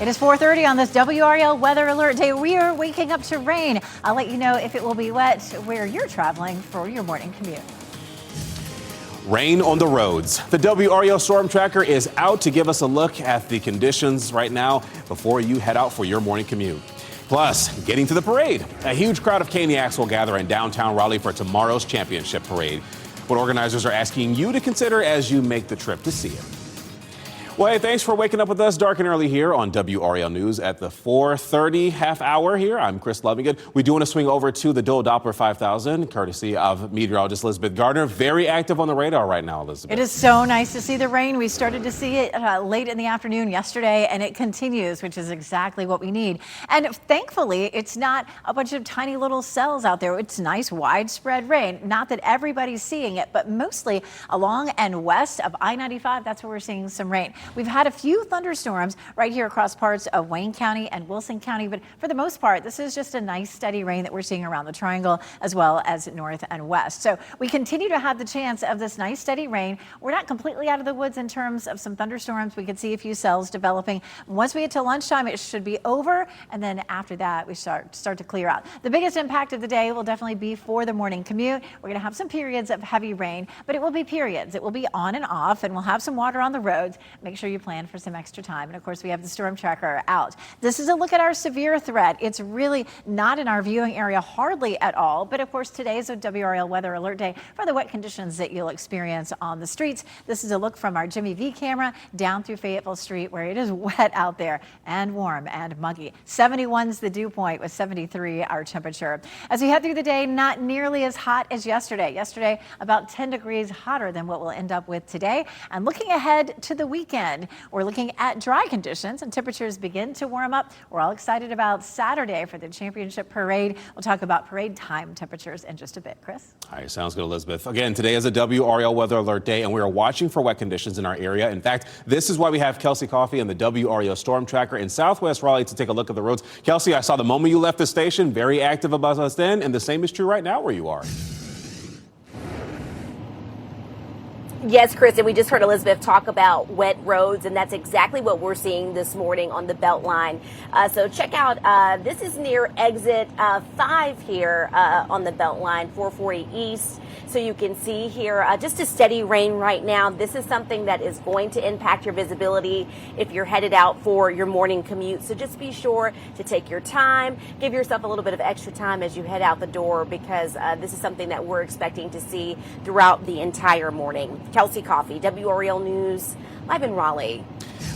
It is 4:30 on this WRAL Weather Alert Day. We are waking up to rain. I'll let you know if it will be wet where you're traveling for your morning commute. Rain on the roads. The WRAL Storm Tracker is out to give us a look at the conditions right now before you head out for your morning commute. Plus, getting to the parade. A huge crowd of Caniacs will gather in downtown Raleigh for tomorrow's championship parade. What organizers are asking you to consider as you make the trip to see it. Well, hey, thanks for waking up with us dark and early here on WRAL News at the 4:30 half hour here. I'm Chris Lovingood. We do want to swing over to the Dole Doppler 5000, courtesy of meteorologist Elizabeth Gardner. Very active on the radar right now, Elizabeth. It is so nice to see the rain. We started to see it late in the afternoon yesterday, and it continues, which is exactly what we need. And thankfully, it's not a bunch of tiny little cells out there. It's nice, widespread rain. Not that everybody's seeing it, but mostly along and west of I-95, that's where we're seeing some rain. We've had a few thunderstorms right here across parts of Wayne County and Wilson County, but for the most part, this is just a nice steady rain that we're seeing around the triangle as well as north and west. So we continue to have the chance of this nice steady rain. We're not completely out of the woods in terms of some thunderstorms. We can see a few cells developing. Once we get to lunchtime, it should be over, and then after that, we start to clear out. The biggest impact of the day will definitely be for the morning commute. We're going to have some periods of heavy rain, but it will be periods. It will be on and off, and we'll have some water on the roads. Make sure you plan for some extra time. And of course, we have the storm tracker out. This is a look at our severe threat. It's really not in our viewing area hardly at all. But of course, today is a WRAL Weather Alert Day for the wet conditions that you'll experience on the streets. This is a look from our Jimmy V camera down through Fayetteville Street, where it is wet out there and warm and muggy. 71's the dew point with 73 our temperature. As we head through the day, not nearly as hot as yesterday. Yesterday, about 10 degrees hotter than what we'll end up with today. And looking ahead to the weekend, we're looking at dry conditions and temperatures begin to warm up. We're all excited about Saturday for the championship parade. We'll talk about parade time temperatures in just a bit. Chris? All right, sounds good, Elizabeth. Again, today is a WRAL Weather Alert Day, and we are watching for wet conditions in our area. In fact, this is why we have Kelsey Coffey and the WRAL Storm Tracker in Southwest Raleigh to take a look at the roads. Kelsey, I saw the moment you left the station, very active about us then, and the same is true right now where you are. Yes, Chris, and we just heard Elizabeth talk about wet roads, and that's exactly what we're seeing this morning on the Beltline. So check out, this is near exit 5 here on the Beltline, 440 East. So you can see here just a steady rain right now. This is something that is going to impact your visibility if you're headed out for your morning commute. So just be sure to take your time, give yourself a little bit of extra time as you head out the door, because this is something that we're expecting to see throughout the entire morning. Kelsey Coffey, WRAL News, live in Raleigh.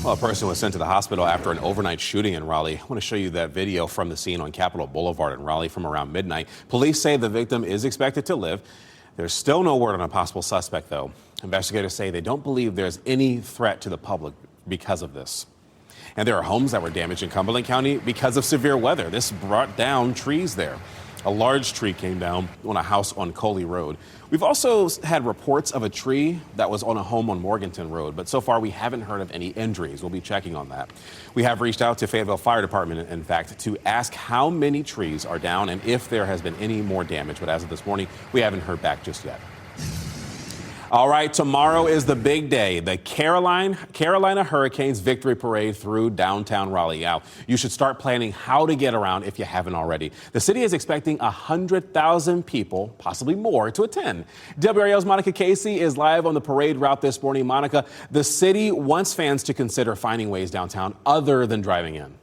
Well, a person was sent to the hospital after an overnight shooting in Raleigh. I want to show you that video from the scene on Capitol Boulevard in Raleigh from around midnight. Police say the victim is expected to live. There's still no word on a possible suspect, though. Investigators say they don't believe there's any threat to the public because of this. And there are homes that were damaged in Cumberland County because of severe weather. This brought down trees there. A large tree came down on a house on Coley Road. We've also had reports of a tree that was on a home on Morganton Road, but so far we haven't heard of any injuries. We'll be checking on that. We have reached out to Fayetteville Fire Department, in fact, to ask how many trees are down and if there has been any more damage. But as of this morning, we haven't heard back just yet. All right, tomorrow is the big day, the Carolina Hurricanes Victory Parade through downtown Raleigh. Now, you should start planning how to get around if you haven't already. The city is expecting 100,000 people, possibly more, to attend. WRAL's Monica Casey is live on the parade route this morning. Monica, the city wants fans to consider finding ways downtown other than driving in.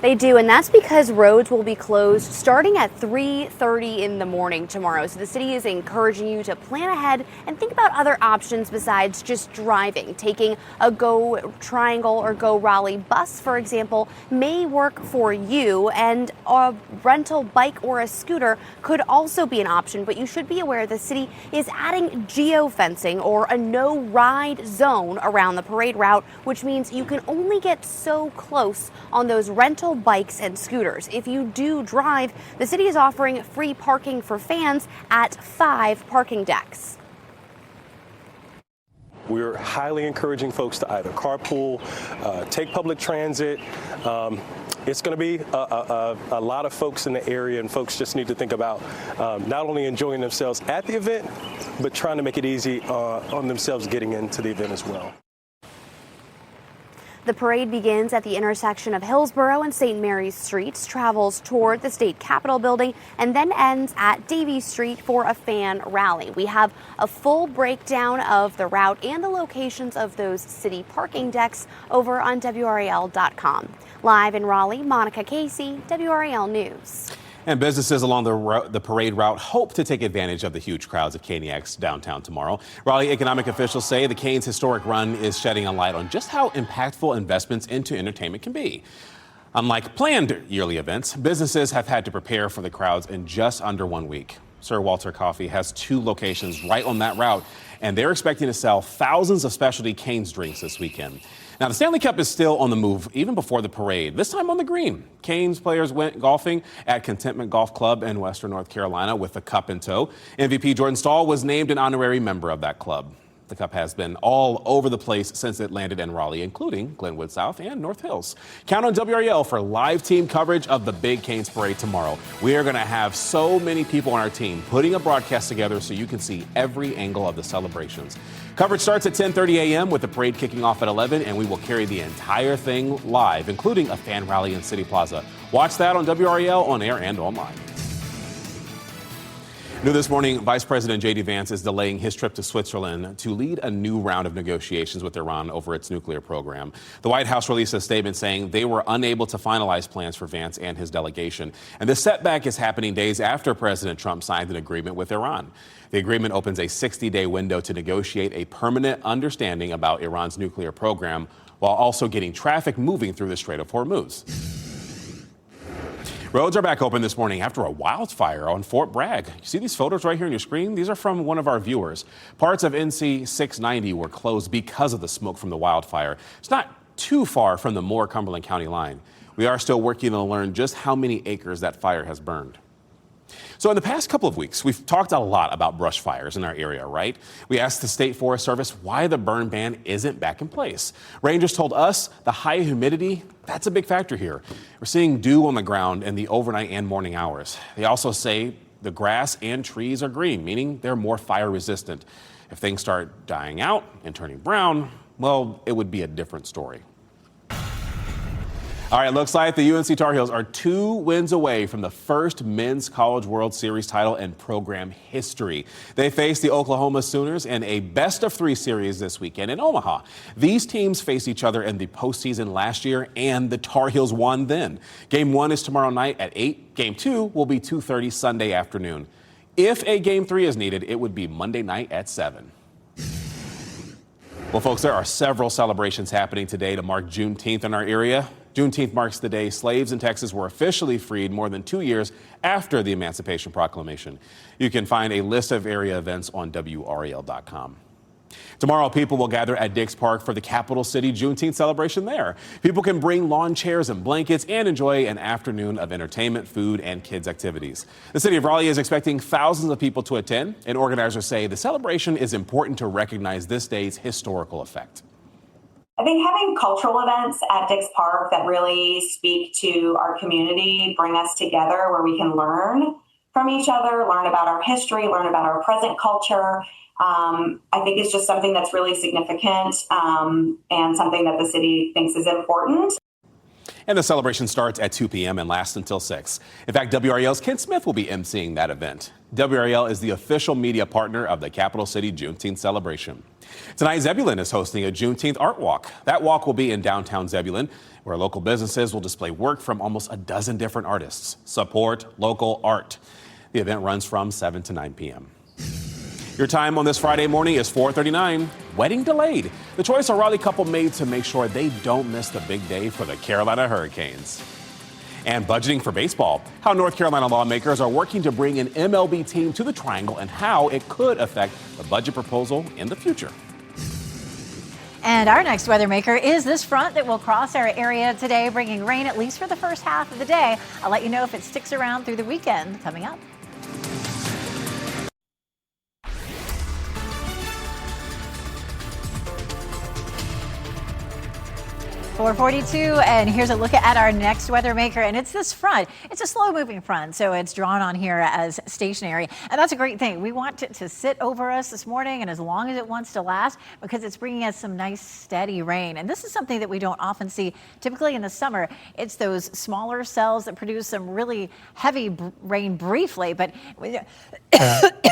They do, and that's because roads will be closed starting at 3:30 in the morning tomorrow. So the city is encouraging you to plan ahead and think about other options besides just driving. Taking a Go Triangle or Go Raleigh bus, for example, may work for you, and a rental bike or a scooter could also be an option. But you should be aware the city is adding geofencing, or a no-ride zone, around the parade route, which means you can only get so close on those rental bikes and scooters. If you do drive, the city is offering free parking for fans at 5 parking decks. We're highly encouraging folks to either carpool, take public transit. It's going to be a lot of folks in the area, and folks just need to think about not only enjoying themselves at the event, but trying to make it easy on themselves getting into the event as well. The parade begins at the intersection of Hillsborough and St. Mary's Streets, travels toward the state capitol building, and then ends at Davies Street for a fan rally. We have a full breakdown of the route and the locations of those city parking decks over on WRAL.com. Live in Raleigh, Monica Casey, WRAL News. And businesses along the parade route hope to take advantage of the huge crowds of Caniacs downtown tomorrow. Raleigh economic officials say the Cane's historic run is shedding a light on just how impactful investments into entertainment can be. Unlike planned yearly events, businesses have had to prepare for the crowds in just under 1 week. Sir Walter Coffee has 2 locations right on that route, and they're expecting to sell thousands of specialty Cane's drinks this weekend. Now, the Stanley Cup is still on the move even before the parade, this time on the green. Cane's players went golfing at Contentment Golf Club in Western North Carolina with the cup in tow. MVP Jordan Stahl was named an honorary member of that club. The cup has been all over the place since it landed in Raleigh, including Glenwood South and North Hills. Count on WRAL for live team coverage of the Big Cane's Parade tomorrow. We are going to have so many people on our team putting a broadcast together so you can see every angle of the celebrations. Coverage starts at 10:30 a.m. with the parade kicking off at 11, and we will carry the entire thing live, including a fan rally in City Plaza. Watch that on WRAL on air and online. New this morning, Vice President J.D. Vance is delaying his trip to Switzerland to lead a new round of negotiations with Iran over its nuclear program. The White House released a statement saying they were unable to finalize plans for Vance and his delegation. And this setback is happening days after President Trump signed an agreement with Iran. The agreement opens a 60-day window to negotiate a permanent understanding about Iran's nuclear program while also getting traffic moving through the Strait of Hormuz. Roads are back open this morning after a wildfire on Fort Bragg. You see these photos right here on your screen? These are from one of our viewers. Parts of NC 690 were closed because of the smoke from the wildfire. It's not too far from the Moore-Cumberland County line. We are still working to learn just how many acres that fire has burned. So in the past couple of weeks, we've talked a lot about brush fires in our area, right? We asked the State Forest Service why the burn ban isn't back in place. Rangers told us the high humidity, that's a big factor here. We're seeing dew on the ground in the overnight and morning hours. They also say the grass and trees are green, meaning they're more fire resistant. If things start dying out and turning brown, well, it would be a different story. All right, looks like the UNC Tar Heels are 2 wins away from the first Men's College World Series title in program history. They face the Oklahoma Sooners in a best-of-3 series this weekend in Omaha. These teams faced each other in the postseason last year, and the Tar Heels won then. Game 1 is tomorrow night at 8. Game 2 will be 2:30 Sunday afternoon. If a Game 3 is needed, it would be Monday night at 7. Well, folks, there are several celebrations happening today to mark Juneteenth in our area. Juneteenth marks the day slaves in Texas were officially freed more than 2 years after the Emancipation Proclamation. You can find a list of area events on WRAL.com. Tomorrow, people will gather at Dix Park for the Capital City Juneteenth celebration there. People can bring lawn chairs and blankets and enjoy an afternoon of entertainment, food, and kids' activities. The city of Raleigh is expecting thousands of people to attend, and organizers say the celebration is important to recognize this day's historical effect. I think having cultural events at Dix Park that really speak to our community, bring us together where we can learn from each other, learn about our history, learn about our present culture. I think it's just something that's really significant and something that the city thinks is important. And the celebration starts at 2 p.m. and lasts until 6. In fact, WRAL's Ken Smith will be emceeing that event. WRAL is the official media partner of the Capital City Juneteenth celebration. Tonight, Zebulon is hosting a Juneteenth art walk. That walk will be in downtown Zebulon, where local businesses will display work from almost a dozen different artists. Support local art. The event runs from 7 to 9 p.m. Your time on this Friday morning is 4:39. Wedding delayed. The choice a Raleigh couple made to make sure they don't miss the big day for the Carolina Hurricanes. And budgeting for baseball. How North Carolina lawmakers are working to bring an MLB team to the Triangle and how it could affect the budget proposal in the future. And our next weather maker is this front that will cross our area today, bringing rain at least for the first half of the day. I'll let you know if it sticks around through the weekend coming up. 4:42, and here's a look at our next weather maker, and it's this front. It's a slow-moving front, so it's drawn on here as stationary, and that's a great thing. We want it to sit over us this morning, and as long as it wants to last, because it's bringing us some nice steady rain. And this is something that we don't often see typically in the summer. It's those smaller cells that produce some really heavy rain briefly, but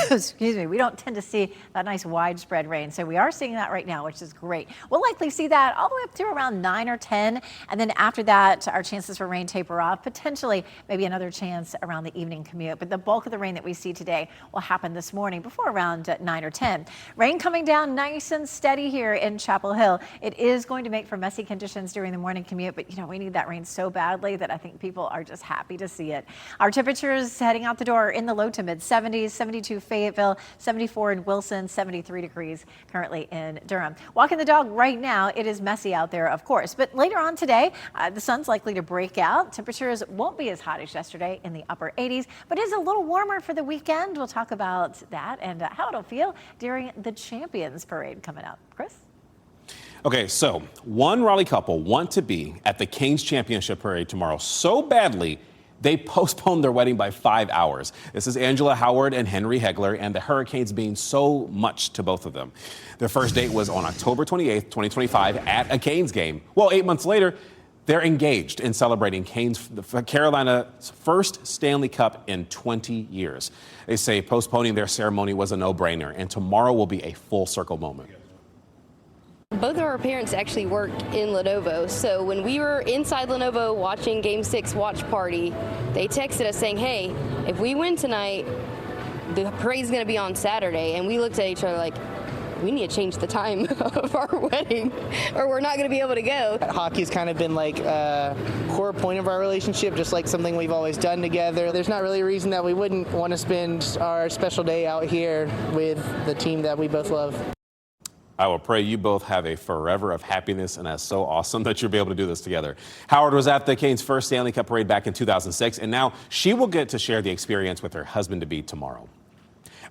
excuse me, we don't tend to see that nice widespread rain. So we are seeing that right now, which is great. We'll likely see that all the way up to around 9 or 10. And then after that, our chances for rain taper off, potentially maybe another chance around the evening commute. But the bulk of the rain that we see today will happen this morning before around 9 or 10. Rain coming down nice and steady here in Chapel Hill. It is going to make for messy conditions during the morning commute, but we need that rain so badly that I think people are just happy to see it. Our temperatures heading out the door in the low to mid 70s, 72 Fayetteville, 74 in Wilson, 73 degrees currently in Durham. Walking the dog right now, it is messy out there, of course, but later on today, the sun's likely to break out. Temperatures won't be as hot as yesterday in the upper 80s, but is a little warmer for the weekend. We'll talk about that and how it'll feel during the Champions Parade coming up. Chris? Okay, so one Raleigh couple want to be at the Kings Championship Parade tomorrow so badly they postponed their wedding by 5 hours. This is Angela Howard and Henry Hegler, and the Hurricanes mean so much to both of them. Their first date was on October 28th, 2025 at a Canes game. Well, 8 months later, they're engaged in celebrating Carolina's first Stanley Cup in 20 years. They say postponing their ceremony was a no-brainer, and tomorrow will be a full circle moment. Both of our parents actually work in Lenovo, so when we were inside Lenovo watching Game 6 watch party, they texted us saying, hey, if we win tonight, the parade's going to be on Saturday, and we looked at each other like, we need to change the time of our wedding, or we're not going to be able to go. Hockey's kind of been like a core point of our relationship, just like something we've always done together. There's not really a reason that we wouldn't want to spend our special day out here with the team that we both love. I will pray you both have a forever of happiness, and that's so awesome that you'll be able to do this together. Howard was at the Canes' first Stanley Cup parade back in 2006, and now she will get to share the experience with her husband-to-be tomorrow.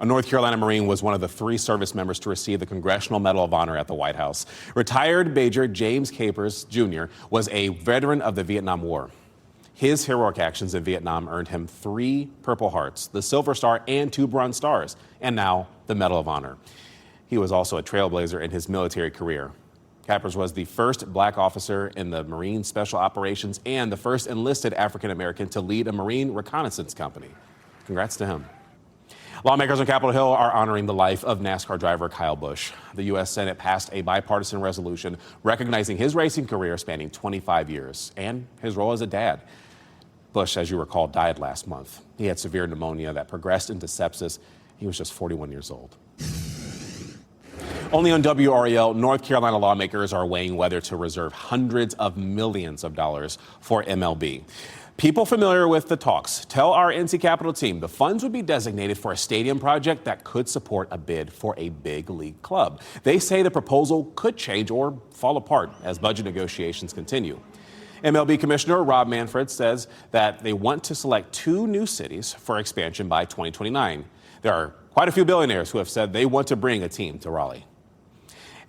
A North Carolina Marine was one of the 3 service members to receive the Congressional Medal of Honor at the White House. Retired Major James Capers, Jr. was a veteran of the Vietnam War. His heroic actions in Vietnam earned him 3 Purple Hearts, the Silver Star, and 2 Bronze Stars, and now the Medal of Honor. He was also a trailblazer in his military career. Capers was the first black officer in the Marine Special Operations and the first enlisted African American to lead a Marine reconnaissance company. Congrats to him. Lawmakers on Capitol Hill are honoring the life of NASCAR driver Kyle Busch. The U.S. Senate passed a bipartisan resolution recognizing his racing career spanning 25 years and his role as a dad. Busch, as you recall, died last month. He had severe pneumonia that progressed into sepsis. He was just 41 years old. Only on WRAL, North Carolina lawmakers are weighing whether to reserve hundreds of millions of dollars for MLB. People familiar with the talks tell our NC Capitol team the funds would be designated for a stadium project that could support a bid for a big league club. They say the proposal could change or fall apart as budget negotiations continue. MLB Commissioner Rob Manfred says that they want to select 2 new cities for expansion by 2029. There are quite a few billionaires who have said they want to bring a team to Raleigh.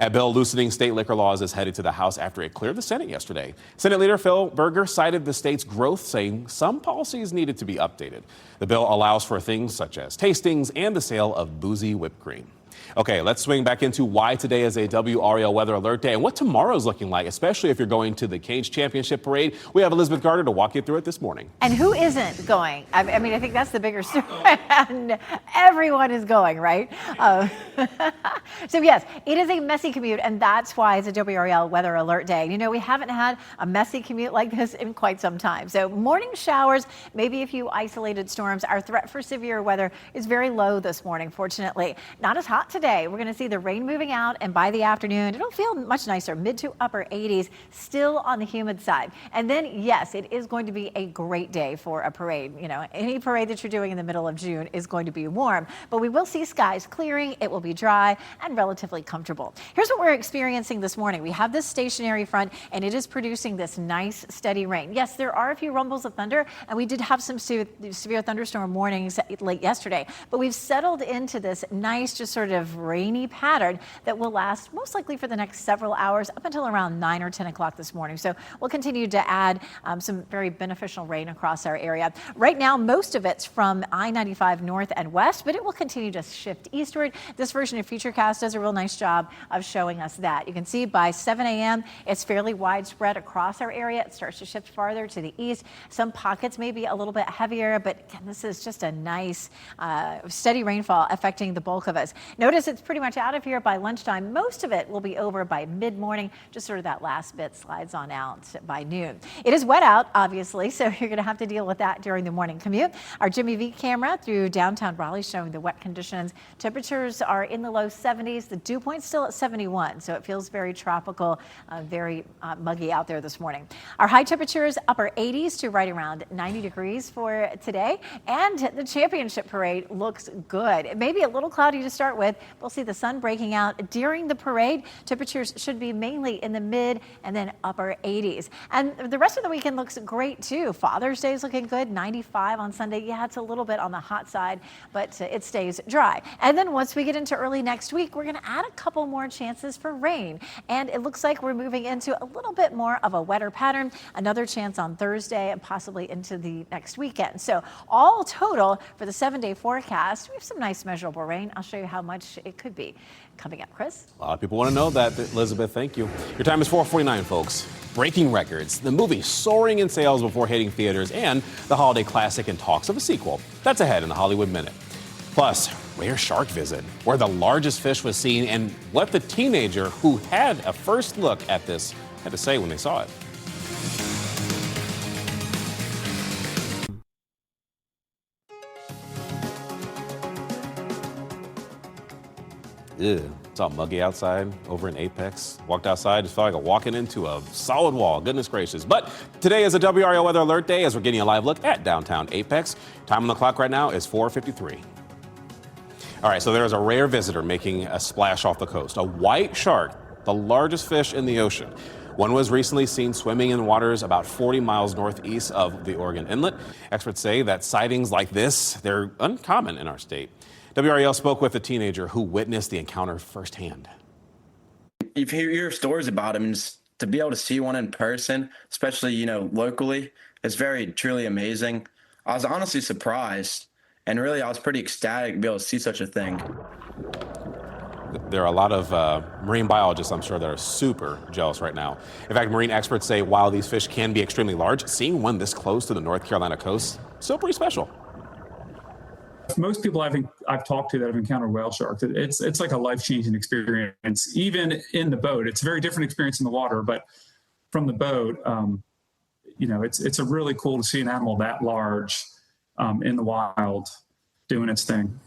A bill loosening state liquor laws is headed to the House after it cleared the Senate yesterday. Senate Leader Phil Berger cited the state's growth, saying some policies needed to be updated. The bill allows for things such as tastings and the sale of boozy whipped cream. Okay, let's swing back into why today is a WRAL Weather Alert Day and what tomorrow's looking like, especially if you're going to the Canes Championship Parade. We have Elizabeth Gardner to walk you through it this morning. And who isn't going? I mean, I think that's the bigger story. And everyone is going, right? So yes, it is a messy commute, and that's why it's a WRAL Weather Alert Day. You know, we haven't had a messy commute like this in quite some time. So morning showers, maybe a few isolated storms. Our threat for severe weather is very low this morning, fortunately. Not as hot today. We're going to see the rain moving out, and by the afternoon, it'll feel much nicer, mid to upper 80s, still on the humid side. And then, yes, it is going to be a great day for a parade. You know, any parade that you're doing in the middle of June is going to be warm, but we will see skies clearing. It will be dry and relatively comfortable. Here's what we're experiencing this morning. We have this stationary front, and it is producing this nice, steady rain. Yes, there are a few rumbles of thunder, and we did have some severe thunderstorm warnings late yesterday, but we've settled into this nice, just sort sort of rainy pattern that will last most likely for the next several hours up until around 9 or 10 o'clock this morning. So we'll continue to add some very beneficial rain across our area. Right now, most of it's from I-95 north and west, but it will continue to shift eastward. This version of Futurecast does a real nice job of showing us that. You can see by 7 a.m. it's fairly widespread across our area. It starts to shift farther to the east. Some pockets may be a little bit heavier, but again, this is just a nice steady rainfall affecting the bulk of us. Notice it's pretty much out of here by lunchtime. Most of it will be over by mid-morning. Just sort of that last bit slides on out by noon. It is wet out, obviously, so you're going to have to deal with that during the morning commute. Our Jimmy V camera through downtown Raleigh showing the wet conditions. Temperatures are in the low 70s. The dew point's still at 71, so it feels very tropical, very muggy out there this morning. Our high temperatures upper 80s to right around 90 degrees for today, and the championship parade looks good. It may be a little cloudy to start with. We'll see the sun breaking out during the parade. Temperatures should be mainly in the mid and then upper 80s. And the rest of the weekend looks great too. Father's Day is looking good, 95 on Sunday. Yeah, it's a little bit on the hot side, but it stays dry. And then once we get into early next week, we're going to add a couple more chances for rain. And it looks like we're moving into a little bit more of a wetter pattern. Another chance on Thursday and possibly into the next weekend. So all total for the 7-day forecast, we have some nice measurable rain. I'll show you how much it could be coming up. Chris? A lot of people want to know that, Elizabeth. Thank you. Your time is 4:49, folks. Breaking records, the movie soaring in sales before hitting theaters, and the holiday classic and talks of a sequel. That's ahead in the Hollywood Minute. Plus, rare shark visit, where the largest fish was seen, and what the teenager who had a first look at this had to say when they saw it. Ew. It's all muggy outside over in Apex. Walked outside, just felt like walking into a solid wall. Goodness gracious. But today is a WRAL Weather Alert Day as we're getting a live look at downtown Apex. Time on the clock right now is 4:53. All right, so there's a rare visitor making a splash off the coast. A white shark, the largest fish in the ocean. One was recently seen swimming in waters about 40 miles northeast of the Oregon Inlet. Experts say that sightings like this, they're uncommon in our state. WRAL spoke with a teenager who witnessed the encounter firsthand. You hear stories about them, and just to be able to see one in person, especially, locally, is very, truly amazing. I was honestly surprised, and really I was pretty ecstatic to be able to see such a thing. There are a lot of marine biologists, I'm sure, that are super jealous right now. In fact, marine experts say while these fish can be extremely large, seeing one this close to the North Carolina coast, still pretty special. Most people I've talked to that have encountered whale sharks, it's like a life-changing experience. Even in the boat, it's a very different experience in the water, but from the boat, it's a really cool to see an animal that large in the wild doing its thing.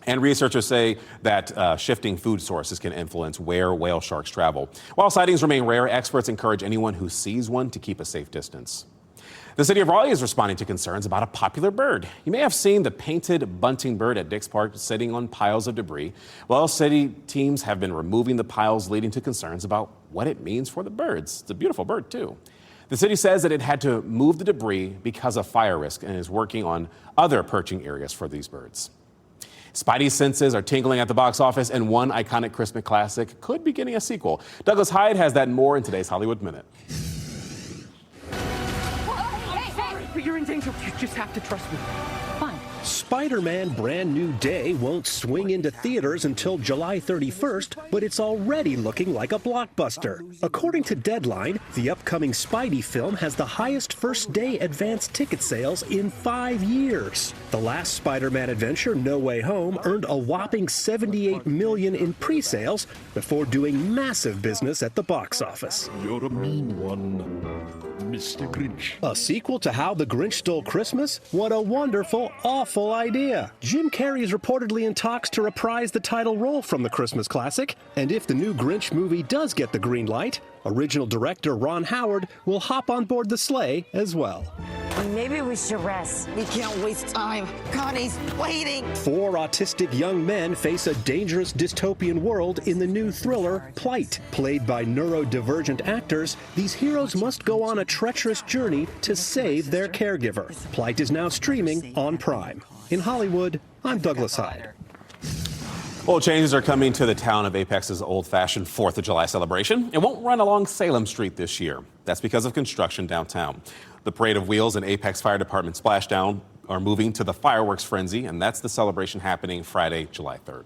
And researchers say that shifting food sources can influence where whale sharks travel. While sightings remain rare, experts encourage anyone who sees one to keep a safe distance. The city of Raleigh is responding to concerns about a popular bird. You may have seen the painted bunting bird at Dix Park sitting on piles of debris. Well, city teams have been removing the piles, leading to concerns about what it means for the birds. It's a beautiful bird, too. The city says that it had to move the debris because of fire risk and is working on other perching areas for these birds. Spidey's senses are tingling at the box office, and one iconic Christmas classic could be getting a sequel. Douglas Hyde has that and more in today's Hollywood Minute. But you're in danger. You just have to trust me. Fine. Spider-Man Brand New Day won't swing into theaters until July 31st, but it's already looking like a blockbuster. According to Deadline, the upcoming Spidey film has the highest first-day advance ticket sales in 5 years. The last Spider-Man adventure, No Way Home, earned a whopping $78 million in pre-sales before doing massive business at the box office. You're a mean one, Mr. Grinch. A sequel to How the Grinch Stole Christmas? What a wonderful, awful idea. Jim Carrey is reportedly in talks to reprise the title role from the Christmas classic, and if the new Grinch movie does get the green light, original director Ron Howard will hop on board the sleigh as well. Maybe we should rest. We can't waste time. Connie's waiting. 4 autistic young men face a dangerous dystopian world in the new thriller, Plight. Played by neurodivergent actors, these heroes must go on a treacherous journey to save their caregiver. Plight is now streaming on Prime. In Hollywood, I'm Douglas Hyde. Well, changes are coming to the town of Apex's old-fashioned 4th of July celebration. It won't run along Salem Street this year. That's because of construction downtown. The Parade of Wheels and Apex Fire Department Splashdown are moving to the Fireworks Frenzy, and that's the celebration happening Friday, July 3rd.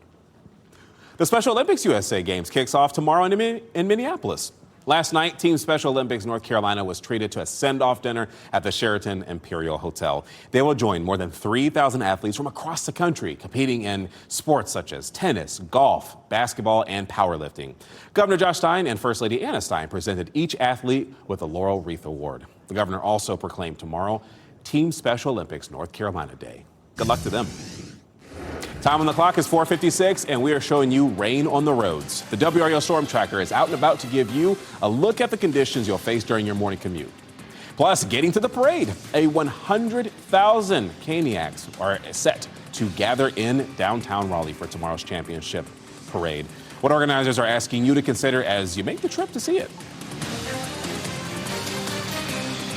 The Special Olympics USA Games kicks off tomorrow in Minneapolis. Last night, Team Special Olympics North Carolina was treated to a send-off dinner at the Sheraton Imperial Hotel. They will join more than 3,000 athletes from across the country competing in sports such as tennis, golf, basketball, and powerlifting. Governor Josh Stein and First Lady Anna Stein presented each athlete with a Laurel Wreath Award. The governor also proclaimed tomorrow Team Special Olympics North Carolina Day. Good luck to them. Time on the clock is 4:56, and we are showing you rain on the roads. The WRAL Storm Tracker is out and about to give you a look at the conditions you'll face during your morning commute. Plus, getting to the parade, 100,000 Caniacs are set to gather in downtown Raleigh for tomorrow's championship parade. What organizers are asking you to consider as you make the trip to see it.